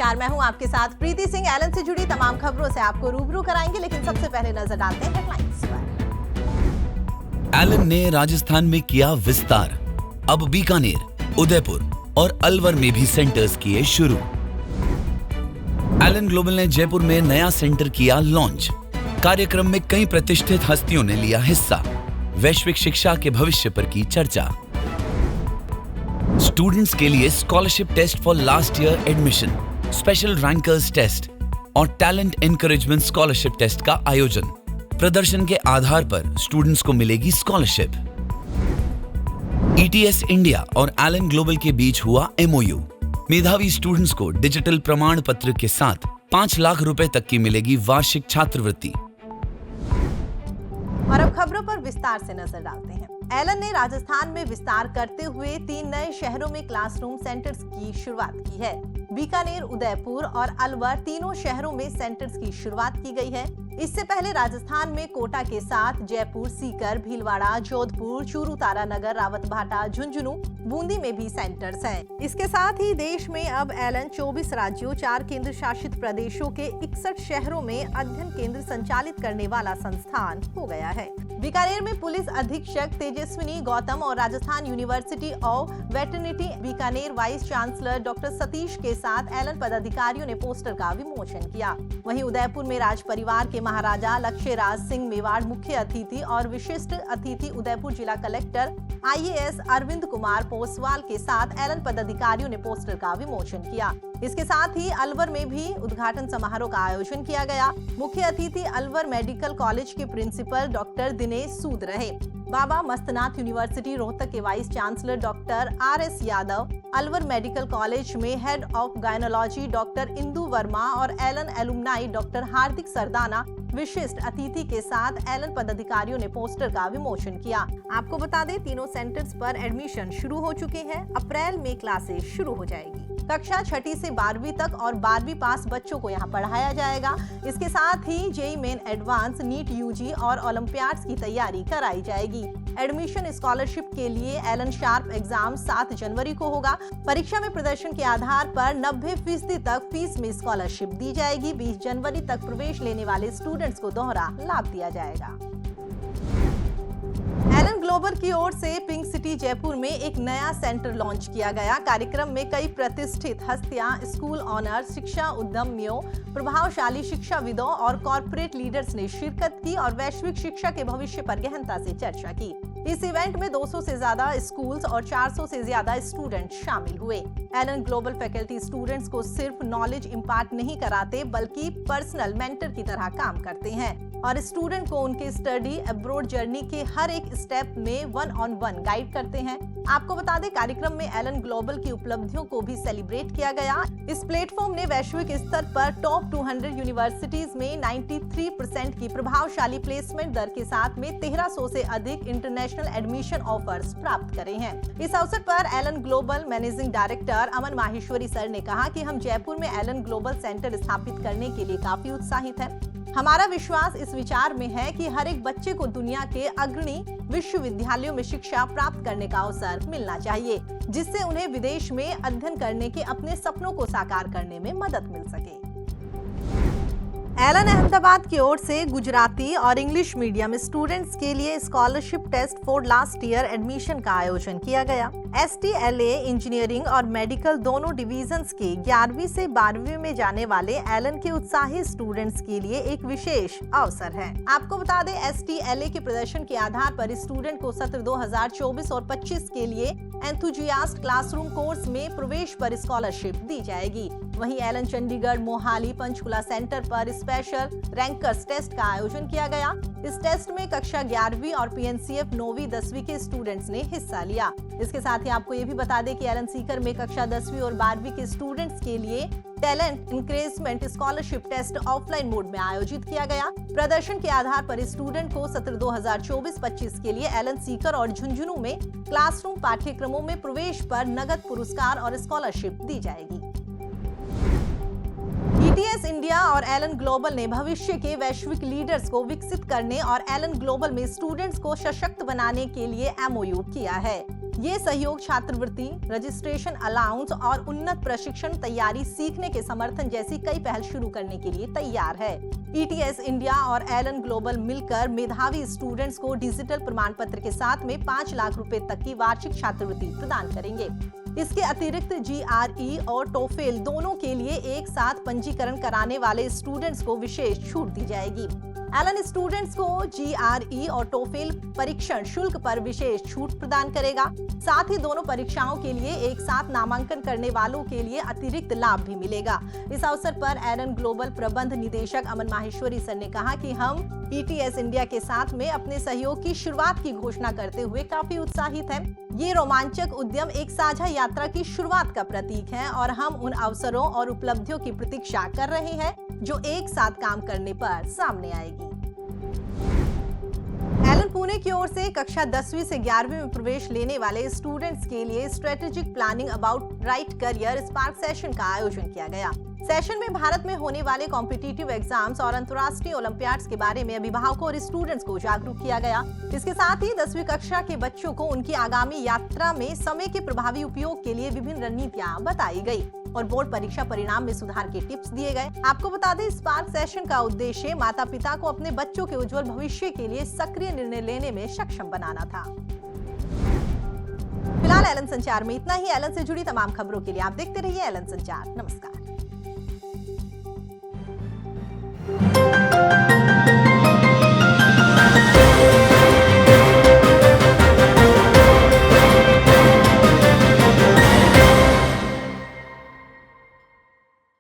नमस्कार, मैं हूं आपके साथ प्रीति सिंह। एलन से जुड़ी तमाम खबरों से आपको रूबरू कराएंगे, लेकिन सबसे पहले नजर डालते हैं हेडलाइंस पर। एलन ने राजस्थान में किया विस्तार, अब बीकानेर, उदयपुर और अलवर में भी सेंटर्स किए शुरू। एलन ग्लोबल ने जयपुर में नया सेंटर किया लॉन्च। कार्यक्रम में कई प्रतिष्ठित हस्तियों ने लिया हिस्सा। वैश्विक शिक्षा के भविष्य पर की चर्चा। स्टूडेंट्स के लिए scholarship test for last year admission, special rankers test और टैलेंट एनकरेजमेंट स्कॉलरशिप टेस्ट का आयोजन। प्रदर्शन के आधार पर स्टूडेंट्स को मिलेगी स्कॉलरशिप। ETS इंडिया और एलन ग्लोबल के बीच हुआ MOU। मेधावी स्टूडेंट्स को डिजिटल प्रमाण पत्र के साथ 5 लाख रुपए तक की मिलेगी वार्षिक छात्रवृत्ति। और अब खबरों पर विस्तार से नजर डालते हैं। एलन ने राजस्थान में विस्तार करते हुए 3 नए शहरों में क्लासरूम सेंटर्स की शुरुआत की है। बीकानेर, उदयपुर और अलवर तीनों शहरों में सेंटर्स की शुरुआत की गई है। इससे पहले राजस्थान में कोटा के साथ जयपुर, सीकर, भीलवाड़ा, जोधपुर, चूरू, तारानगर, रावतभाटा, झुंझुनू, बूंदी में भी सेंटर्स हैं। इसके साथ ही देश में अब एलन 24 राज्यों, 4 केंद्र शासित प्रदेशों के 61 शहरों में अध्ययन केंद्र संचालित करने वाला संस्थान हो गया है। बीकानेर में पुलिस अधीक्षक तेजस्विनी गौतम और Rajasthan university of veterinary Bikaner vice chancellor doctor Satish के साथ एलन पदाधिकारियों ने पोस्टर का विमोचन किया। वहीं उदयपुर में राज परिवार के महाराजा लक्ष्यराज सिंह मेवाड़ मुख्य अतिथि और विशिष्ट अतिथि उदयपुर जिला कलेक्टर IAS अरविंद कुमार पोसवाल के साथ एलन पदाधिकारियों ने पोस्टर का विमोचन किया। इसके साथ ही अलवर में भी उद्घाटन समारोह का आयोजन किया गया। मुख्य अतिथि अलवर मेडिकल कॉलेज के प्रिंसिपल डॉक्टर दिनेश सूद रहे। बाबा मस्तनाथ यूनिवर्सिटी रोहतक के vice chancellor doctor RS Yadav, Alwar medical college में head of gynaecology doctor Indu Verma और Allen alumni doctor Hardik Sardana विशिष्ट अतिथि के साथ एलन पदाधिकारियों ने पोस्टर का विमोचन किया। आपको बता दें, तीनों सेंटर्स पर एडमिशन शुरू हो चुके हैं। अप्रैल में क्लासेस शुरू हो जाएगी। कक्षा 6ठी से 12वीं तक और 12वीं पास बच्चों को यहाँ पढ़ाया जाएगा। इसके साथ ही JEE Main Advance, NEET UG और ओलंपियाड्स की तैयारी कराई जाएगी। एडमिशन स्कॉलरशिप के लिए एलन शार्प एग्जाम 7 जनवरी को होगा। परीक्षा में प्रदर्शन के आधार पर 90% तक फीस में स्कॉलरशिप दी जाएगी। 20 जनवरी तक प्रवेश लेने वाले स्टूडेंट्स को दोहरा लाभ दिया जाएगा। एलन ग्लोबल की ओर से पिंक सिटी जयपुर में एक नया सेंटर लॉन्च किया गया। कार्यक्रम में कई प्रतिष्ठित हस्तियां, स्कूल ऑनर्स, शिक्षा उद्यमियों, प्रभावशाली शिक्षाविदों और कॉर्पोरेट लीडर्स ने शिरकत की और वैश्विक शिक्षा के भविष्य पर गहनता से चर्चा की। इस इवेंट में 200 से ज्यादा स्कूल्स और 400 से ज्यादा स्टूडेंट शामिल हुए। एलन ग्लोबल फैकल्टी स्टूडेंट्स को सिर्फ नॉलेज इम्पार्ट नहीं कराते, बल्कि पर्सनल मेंटर की तरह काम करते हैं और स्टूडेंट को उनके स्टडी अब्रॉड जर्नी के हर एक स्टेप में 1-on-1 गाइड करते हैं। आपको बता दें, कार्यक्रम में एलन ग्लोबल की उपलब्धियों को भी सेलिब्रेट किया गया। इस प्लेटफॉर्म ने वैश्विक स्तर पर टॉप 200 यूनिवर्सिटीज में 93% की प्रभावशाली प्लेसमेंट दर के साथ में 1300 से अधिक इंटरनेशनल एडमिशन ऑफर्स प्राप्त करे हैं। इस अवसर पर एलन ग्लोबल मैनेजिंग डायरेक्टर अमन माहेश्वरी सर ने कहा कि हम जयपुर में एलन ग्लोबल सेंटर स्थापित करने के लिए काफी उत्साहित हैं। हमारा विश्वास इस विचार में है कि हर एक बच्चे को दुनिया के अग्रणी विश्वविद्यालयों में शिक्षा प्राप्त करने का अवसर मिलना चाहिए, जिससे उन्हें विदेश में अध्ययन करने के अपने सपनों को साकार करने में मदद मिल सके। एलन अहमदाबाद की ओर से गुजराती और इंग्लिश मीडियम स्टूडेंट्स के लिए scholarship test for last year admission का आयोजन किया गया। STLA इंजीनियरिंग और मेडिकल दोनों डिवीजन्स के 11वीं से 12वीं में जाने वाले एलन के उत्साही स्टूडेंट्स के लिए एक विशेष अवसर है। आपको बता दें, STLA के प्रदर्शन के आधार पर स्टूडेंट को सत्र 2024 और 25 के लिए एंथुजियास्ट क्लासरूम कोर्स में प्रवेश पर स्कॉलरशिप दी जाएगी। वहीं एलन चंडीगढ़, मोहाली, पंचकुला सेंटर पर स्पेशल रैंकर्स टेस्ट का आयोजन किया गया। इस टेस्ट में कक्षा 11वीं और PNCF 9वीं 10वीं के स्टूडेंट्स ने हिस्सा लिया। इसके साथ ही आपको ये भी बता दें कि एलन सीकर में कक्षा 10वीं और 12वीं के स्टूडेंट्स के लिए talent encouragement scholarship test offline mode में आयोजित किया गया। प्रदर्शन के आधार पर स्टूडेंट को सत्र 2024-25 के लिए एलन सीकर और झुंझुनू में क्लासरूम पाठ्यक्रमों में प्रवेश पर नगद पुरस्कार और स्कॉलरशिप दी जाएगी। ETS इंडिया और एलन ग्लोबल ने भविष्य के वैश्विक लीडर्स को विकसित करने और एलन ग्लोबल में स्टूडेंट्स को सशक्त बनाने के लिए MOU किया है। ये सहयोग छात्रवृत्ति, रजिस्ट्रेशन अलाउंस और उन्नत प्रशिक्षण तैयारी सीखने के समर्थन जैसी कई पहल शुरू करने के लिए तैयार है। ETS इंडिया और एलन ग्लोबल मिलकर मेधावी स्टूडेंट्स को डिजिटल प्रमाण पत्र के साथ में 5 लाख रुपए तक की वार्षिक छात्रवृत्ति प्रदान करेंगे। इसके अतिरिक्त GRE और टोफेल दोनों के लिए एक साथ पंजीकरण कराने वाले स्टूडेंट्स को विशेष छूट दी जाएगी। एलन स्टूडेंट्स को GRE और टोफेल परीक्षण शुल्क पर विशेष छूट प्रदान करेगा। साथ ही दोनों परीक्षाओं के लिए एक साथ नामांकन करने वालों के लिए अतिरिक्त लाभ भी मिलेगा। इस अवसर पर एलन ग्लोबल प्रबंध निदेशक अमन माहेश्वरी सर ने कहा कि हम ETS इंडिया के साथ में अपने सहयोग की शुरुआत की घोषणा करते हुए काफी उत्साहित हैं। ये रोमांचक उद्यम एक साझा यात्रा की शुरुआत का प्रतीक है और हम उन अवसरों और उपलब्धियों की प्रतीक्षा कर रहे हैं जो एक साथ काम करने पर सामने आएगी। एलन पुणे की ओर से कक्षा 10वीं से 11वीं में प्रवेश लेने वाले स्टूडेंट्स के लिए strategic planning about right career spark session का आयोजन किया गया। सेशन में भारत में होने वाले कॉम्पिटिटिव एग्जाम्स और अंतर्राष्ट्रीय ओलंपियाड्स के बारे में अभिभावकों और स्टूडेंट्स को जागरूक किया गया। इसके साथ ही 10वीं कक्षा के बच्चों को उनकी आगामी यात्रा में समय के प्रभावी उपयोग के लिए विभिन्न रणनीतियां बताई गई और बोर्ड परीक्षा परिणाम में सुधार के टिप्स दिए गए। आपको बता दें, स्पार्क सेशन का उद्देश्य माता पिता को अपने बच्चों के उज्जवल भविष्य के लिए सक्रिय निर्णय लेने में सक्षम बनाना था। फिलहाल एलन संचार में इतना ही। एलन से जुड़ी तमाम खबरों के लिए आप देखते रहिए एलन संचार। नमस्कार।